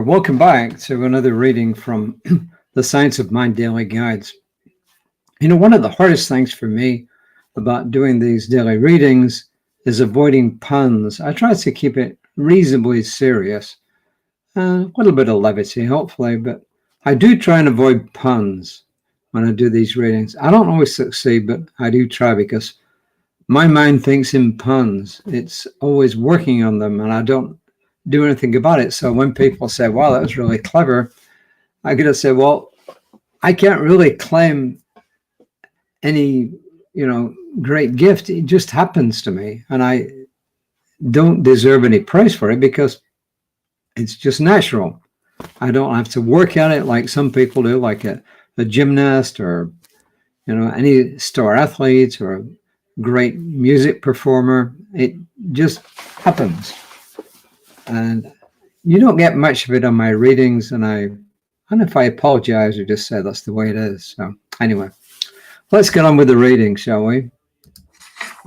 Welcome back to another reading from the Science of Mind Daily Guides. One of the hardest things for me about doing these daily readings is avoiding puns. I try to keep it reasonably serious, a little bit of levity, hopefully, but I do try and avoid puns when I do these readings. I don't always succeed, but I do try because my mind thinks in puns. It's always working on them, and I don't do anything about it. So when people say, wow, that was really clever, I get to say, well, I can't really claim any, great gift. It just happens to me, and I don't deserve any praise for it because it's just natural. I don't have to work at it like some people do, like a gymnast or, any star athlete or a great music performer. It just happens. And you don't get much of it on my readings, and I don't know if I apologize or just say that's the way it is. So anyway, let's get on with the reading, shall we?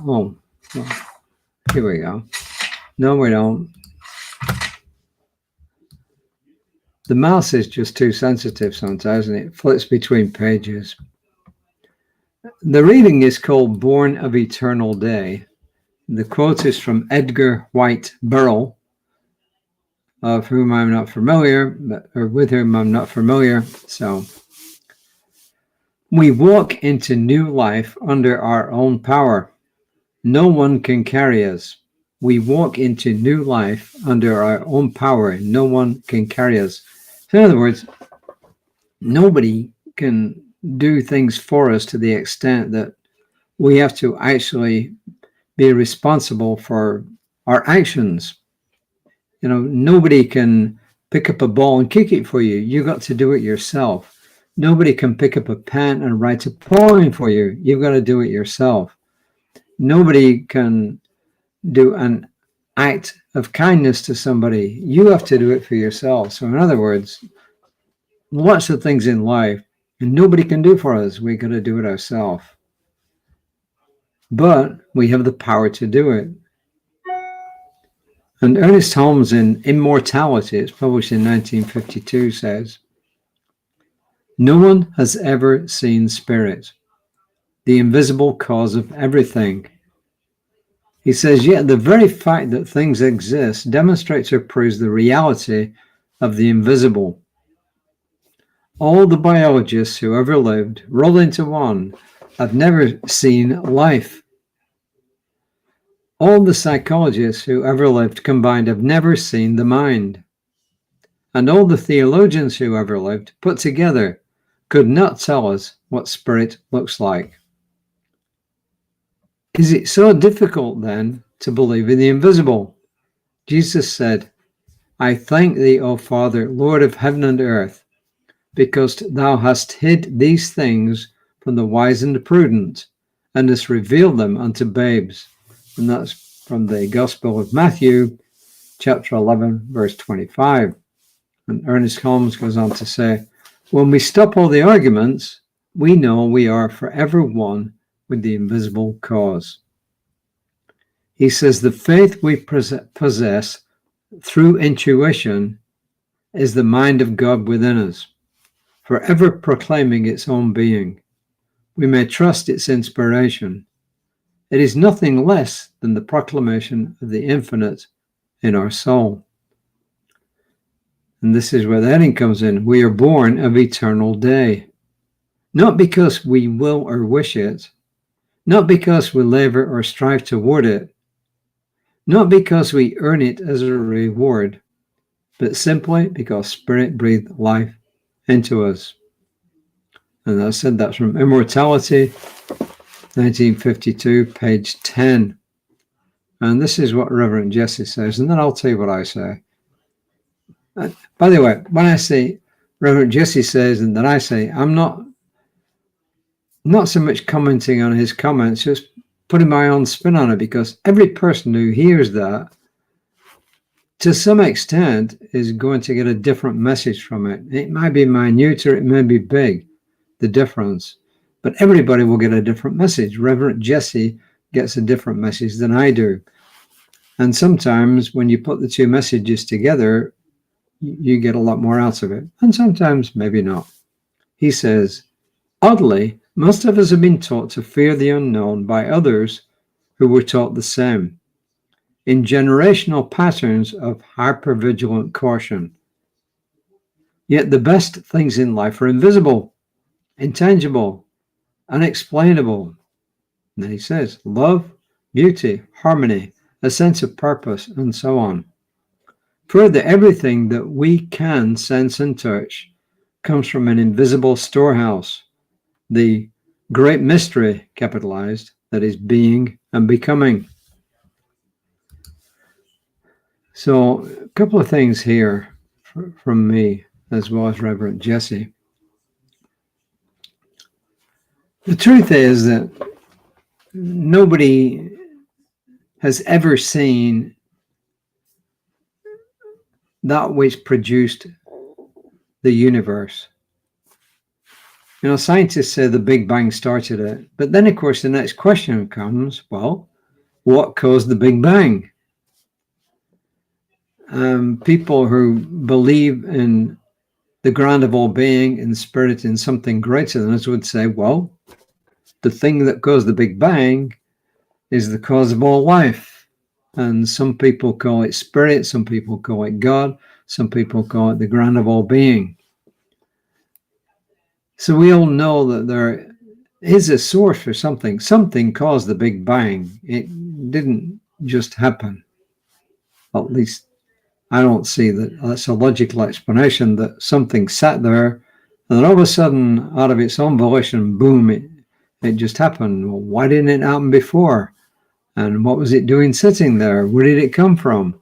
Oh, well, here we go. No, we don't. The mouse is just too sensitive sometimes, and it flips between pages. The reading is called Born of Eternal Day. The quote is from Edgar White Burrell, of whom I'm not familiar, or with whom I'm not familiar. So, we walk into new life under our own power. No one can carry us. We walk into new life under our own power. No one can carry us. So in other words, nobody can do things for us to the extent that we have to actually be responsible for our actions. Nobody can pick up a ball and kick it for you. You got to do it yourself. Nobody can pick up a pen and write a poem for you. You've got to do it yourself. Nobody can do an act of kindness to somebody. You have to do it for yourself. So in other words, lots of things in life, and nobody can do for us. We got to do it ourselves. But we have the power to do it. And Ernest Holmes in Immortality, it's published in 1952, says, "No one has ever seen spirit, the invisible cause of everything." He says, yet the very fact that things exist demonstrates or proves the reality of the invisible. All the biologists who ever lived, rolled into one, have never seen life. All the psychologists who ever lived combined have never seen the mind. And all the theologians who ever lived put together could not tell us what spirit looks like. Is it so difficult then to believe in the invisible? Jesus said, "I thank thee, O Father, Lord of heaven and earth, because thou hast hid these things from the wise and the prudent, and hast revealed them unto babes." And that's from the Gospel of Matthew, chapter 11, verse 25. And Ernest Holmes goes on to say, when we stop all the arguments, we know we are forever one with the invisible cause. He says the faith we possess through intuition is the mind of God within us, forever proclaiming its own being. We may trust its inspiration. It is nothing less than the proclamation of the infinite in our soul. And this is where the heading comes in. We are born of eternal day. Not because we will or wish it, not because we labor or strive toward it, not because we earn it as a reward, but simply because Spirit breathed life into us. And I said that's from Immortality, 1952, page 10. And this is what Reverend Jesse says, and then I'll tell you what I say. By the way, when I say Reverend Jesse says and then I say, I'm not so much commenting on his comments, just putting my own spin on it, because every person who hears that, to some extent, is going to get a different message from it. It might be minute or it may be big, the difference. But everybody will get a different message. Reverend Jesse gets a different message than I do. And sometimes when you put the two messages together, you get a lot more out of it. And sometimes maybe not. He says, oddly, most of us have been taught to fear the unknown by others who were taught the same, in generational patterns of hypervigilant caution. Yet the best things in life are invisible, intangible, unexplainable. And then he says, love, beauty, harmony, a sense of purpose, and so on. Further, everything that we can sense and touch comes from an invisible storehouse, the great mystery, capitalized, that is being and becoming. So a couple of things here from me, as well as Reverend Jesse. The truth is that nobody has ever seen that which produced the universe. You know, scientists say the Big Bang started it, but then, of course, the next question comes, well, what caused the Big Bang? People who believe in the ground of all being, in spirit, in something greater than us would say, well, the thing that caused the Big Bang is the cause of all life. And some people call it spirit, some people call it God, some people call it the ground of all being. So we all know that there is a source for something. Something caused the Big Bang. It didn't just happen. At least I don't see that. That's a logical explanation, that something sat there and then all of a sudden, out of its own volition, boom, it just happened. Well, why didn't it happen before? And what was it doing sitting there? Where did it come from?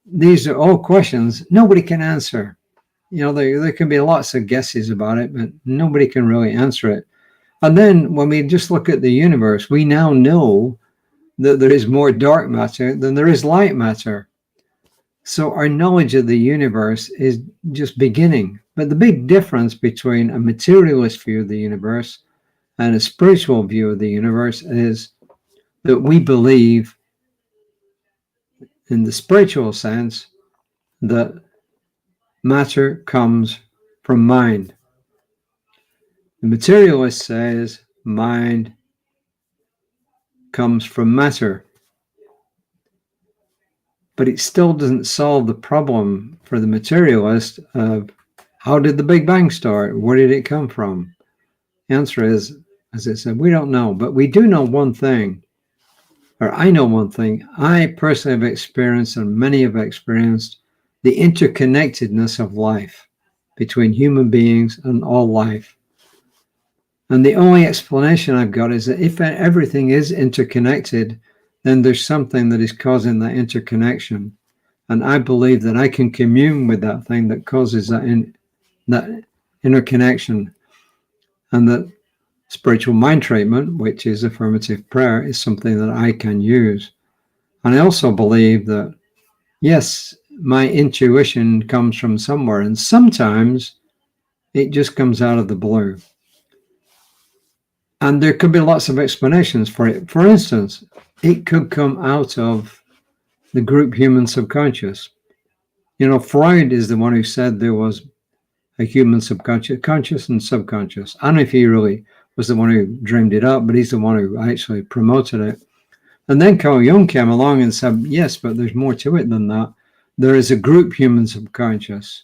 These are all questions nobody can answer. You know, there can be lots of guesses about it, but nobody can really answer it. And then when we just look at the universe, we now know that there is more dark matter than there is light matter. So our knowledge of the universe is just beginning. But the big difference between a materialist view of the universe and a spiritual view of the universe is that we believe, in the spiritual sense, that matter comes from mind. The materialist says mind comes from matter. But it still doesn't solve the problem for the materialist of how did the Big Bang start? Where did it come from? The answer is, as I said, we don't know. But we do know one thing, or I know one thing. I personally have experienced, and many have experienced, the interconnectedness of life between human beings and all life. And the only explanation I've got is that if everything is interconnected, then there's something that is causing that interconnection. And I believe that I can commune with that thing that causes that interconnection. And that spiritual mind treatment, which is affirmative prayer, is something that I can use. And I also believe that, yes, my intuition comes from somewhere, and sometimes it just comes out of the blue. And there could be lots of explanations for it. For instance, it could come out of the group human subconscious. You know, Freud is the one who said there was a human subconscious, conscious and subconscious. I don't know if he really was the one who dreamed it up, but he's the one who actually promoted it. And then Carl Jung came along and said, yes, but there's more to it than that. There is a group human subconscious.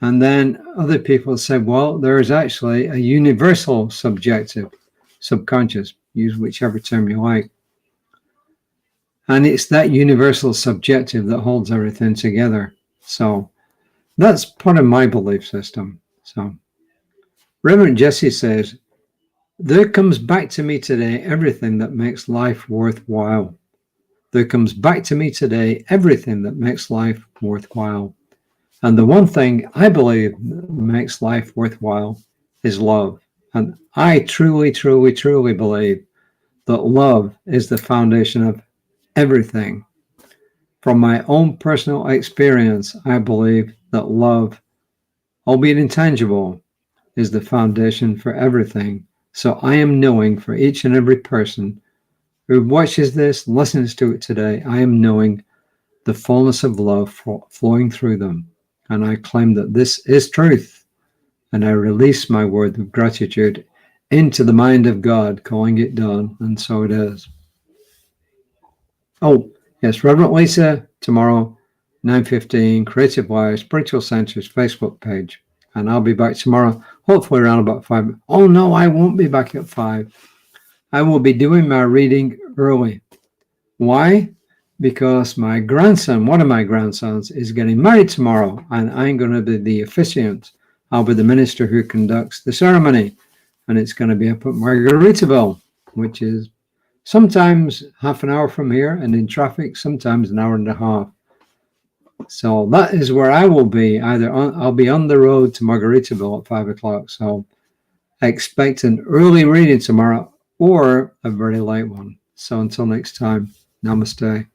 And then other people said, well, there is actually a universal subjective subconscious, use whichever term you like. And it's that universal subjective that holds everything together. So that's part of my belief system. So Reverend Jesse says, there comes back to me today everything that makes life worthwhile. There comes back to me today everything that makes life worthwhile. And the one thing I believe makes life worthwhile is love. And I truly, truly, truly believe that love is the foundation of everything. From my own personal experience, I believe that love, albeit intangible, is the foundation for everything. So I am knowing for each and every person who watches this, listens to it today, I am knowing the fullness of love flowing through them. and I claim that this is truth, and I release my word of gratitude into the mind of God, calling it done, and so it is. Oh, yes, Reverend Lisa, tomorrow, 9:15, Creative Wire, Spiritual Center's Facebook page. And I'll be back tomorrow, hopefully around about 5. Oh, no, I won't be back at 5. I will be doing my reading early. Why? Because my grandson, one of my grandsons, is getting married tomorrow, and I'm going to be the officiant. I'll be the minister who conducts the ceremony, and it's going to be up at Margaritaville, which is sometimes half an hour from here, and in traffic, sometimes an hour and a half. So that is where I will be. I'll be on the road to Margaritaville at 5 o'clock. So expect an early reading tomorrow or a very late one. So until next time, namaste.